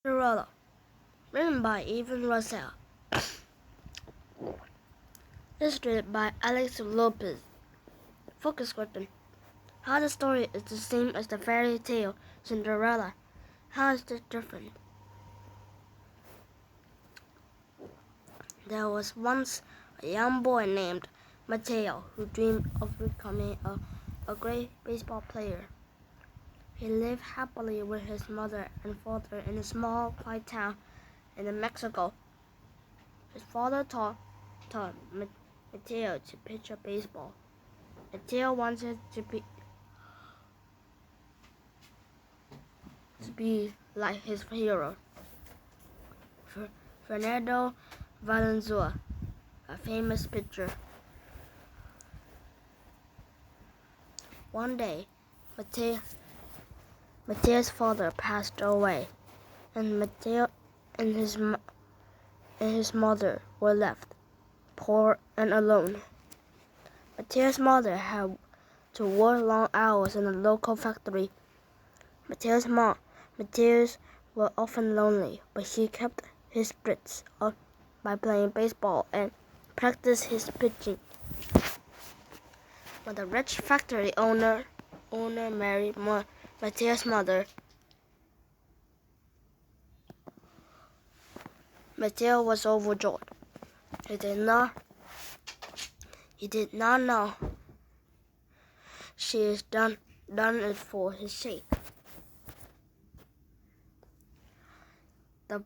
Cinderello, written by Evan Russell, illustrated by Alex Lopez. Focus question: how the story is the same as the fairy tale Cinderella. How is this different? There was once a young boy named Mateo who dreamed of becoming a great baseball player. He lived happily with his mother and father in a small, quiet town in Mexico. His father taught Mateo to pitch a baseball. Mateo wanted to be like his hero, Fernando Valenzuela, a famous pitcher. One day, Mateo's father passed away, and Mateo and his mother were left poor and alone. Mateo's mother had to work long hours in a local factory. Mateo's were often lonely, but he kept his spirits up by playing baseball and practiced his pitching. When the rich factory owner married Mateo's mother, Mateo was overjoyed. He did not know she had done it for his sake. The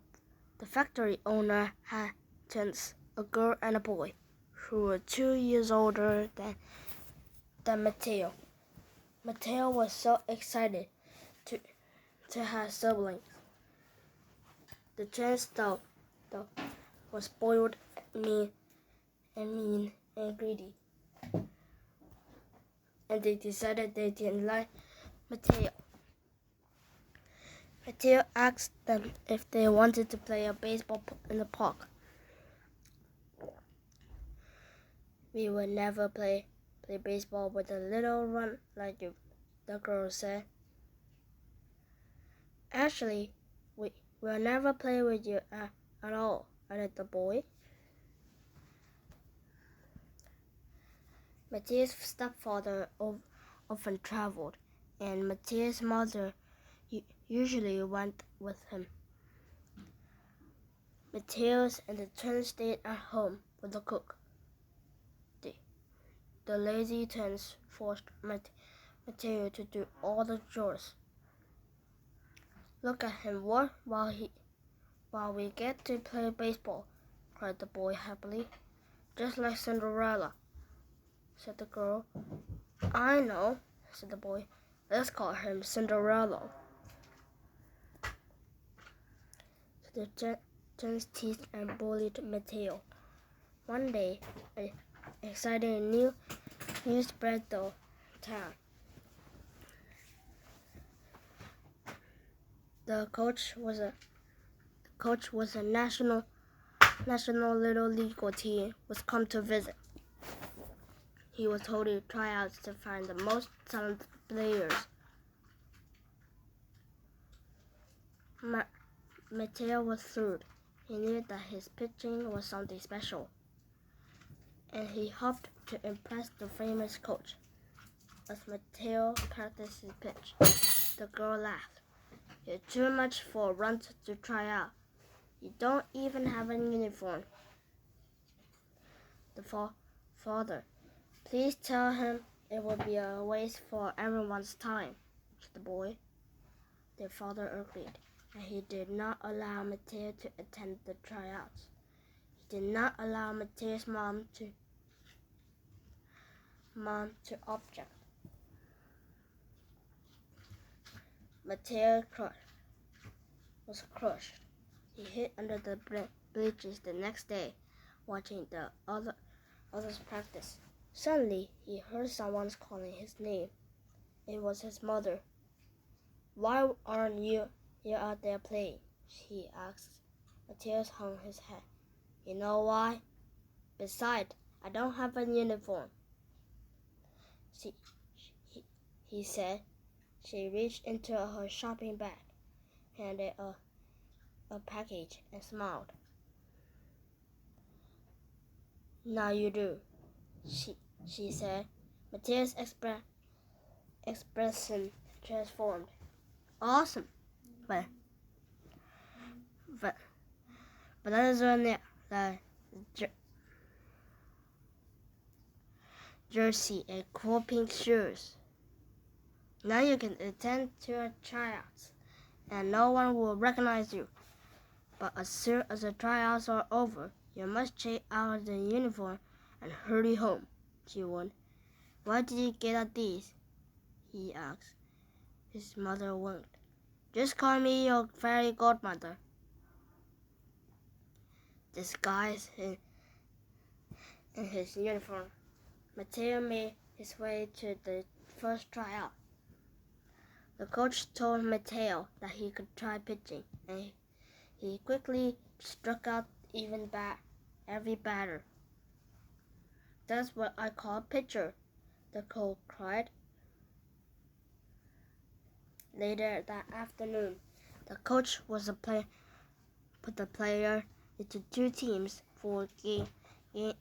factory owner had twins, a girl and a boy, who were 2 years older than Mateo. Mateo was so excited to have siblings. The twins, though, were spoiled, mean and greedy, and they decided they didn't like Mateo. Mateo asked them if they wanted to play a baseball in the park. "We will never play baseball with a little run like you," the girl said. "Actually, we'll never play with you at all," added the boy. Mateo's stepfather often traveled, and Mateo's mother usually went with him. Mateo's and the twins stayed at home with the cook. The lazy twins forced Mateo to do all the chores. "Look at him work while we get to play baseball," cried the boy happily. "Just like Cinderella," said the girl. "I know," said the boy. "Let's call him Cinderello." So the twins teased and bullied Mateo. One day, an exciting news spread the town. The coach was a national little league team was come to visit. He was holding tryouts to find the most talented players. Mateo was thrilled. He knew that his pitching was something special, and he hoped to impress the famous coach. As Mateo practiced his pitch, the girl laughed. "You're too much for a runt to try out. You don't even have a uniform." The father, "Please tell him it would be a waste for everyone's time," said the boy. Their father agreed, and he did not allow Mateo to attend the tryouts. He did not allow Mateo's mom to object. Mateo was crushed. He hid under the bleachers the next day, watching the others practice. Suddenly, he heard someone calling his name. It was his mother. "Why aren't you out there playing?" she asked. Mateo hung his head. "You know why? Besides, I don't have a uniform," he said. She reached into her shopping bag, handed a a package and smiled. Now you do, she said. Mateo's expression transformed. Awesome, but that is when the jersey and cool pink shoes. Now you can attend to your tryouts, and no one will recognize you. But as soon as the tryouts are over, you must change out of the uniform and hurry home, she warned. Why did you get these? He asked. His mother winked. Just call me your fairy godmother. Disguised in his uniform, Mateo made his way to the first tryout. The coach told Mateo that he could try pitching, and he quickly struck out every batter. That's what I call a pitcher, the coach cried. Later that afternoon, the coach put the player into two teams for a game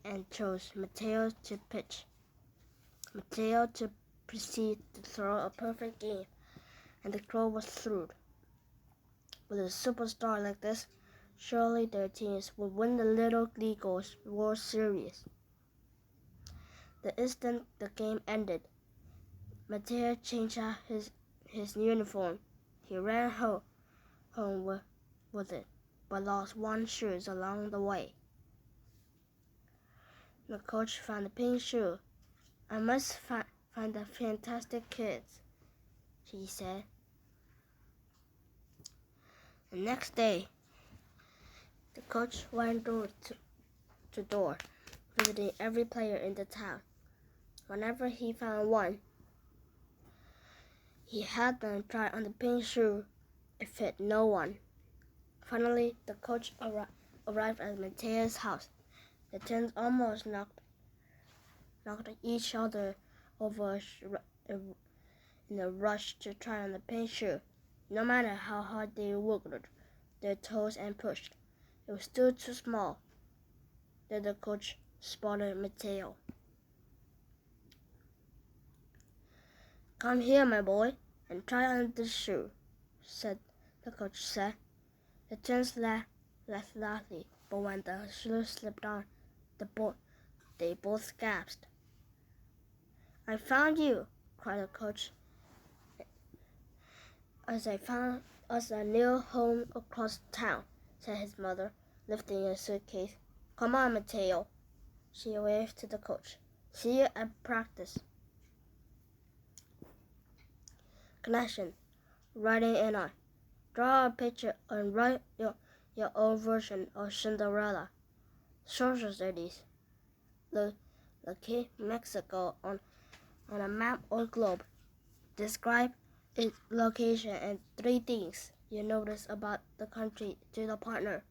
and chose Mateo to pitch. Mateo to proceed to throw a perfect game, and the crowd was thrilled. With a superstar like this, surely their teams would win the Little League's World Series. The instant the game ended, Mateo changed out his uniform. He ran home with it, but lost one shoe along the way. The coach found the pink shoe. I must find the fantastic kids, she said. The next day, the coach went door to door, visiting every player in the town. Whenever he found one, he had them try on the pink shoe. It fit no one. Finally, the coach arrived at Mateo's house. The twins almost knocked each other over in a rush to try on the pink shoe. No matter how hard they wiggled their toes and pushed, it was still too small. Then the coach spotted Mateo. Come here, my boy, and try on this shoe, the coach said. The twins laughed loudly, but when the shoe slipped on, they both gasped. I found you, cried the coach. As I found us a new home across town, said his mother, lifting a suitcase. Come on, Mateo. She waved to the coach. See you at practice. Connection. Writing and I. Draw a picture and write your own version of Cinderella. Social studies. Locate Mexico on a map or globe. Describe its location and 3 things you notice about the country to the partner.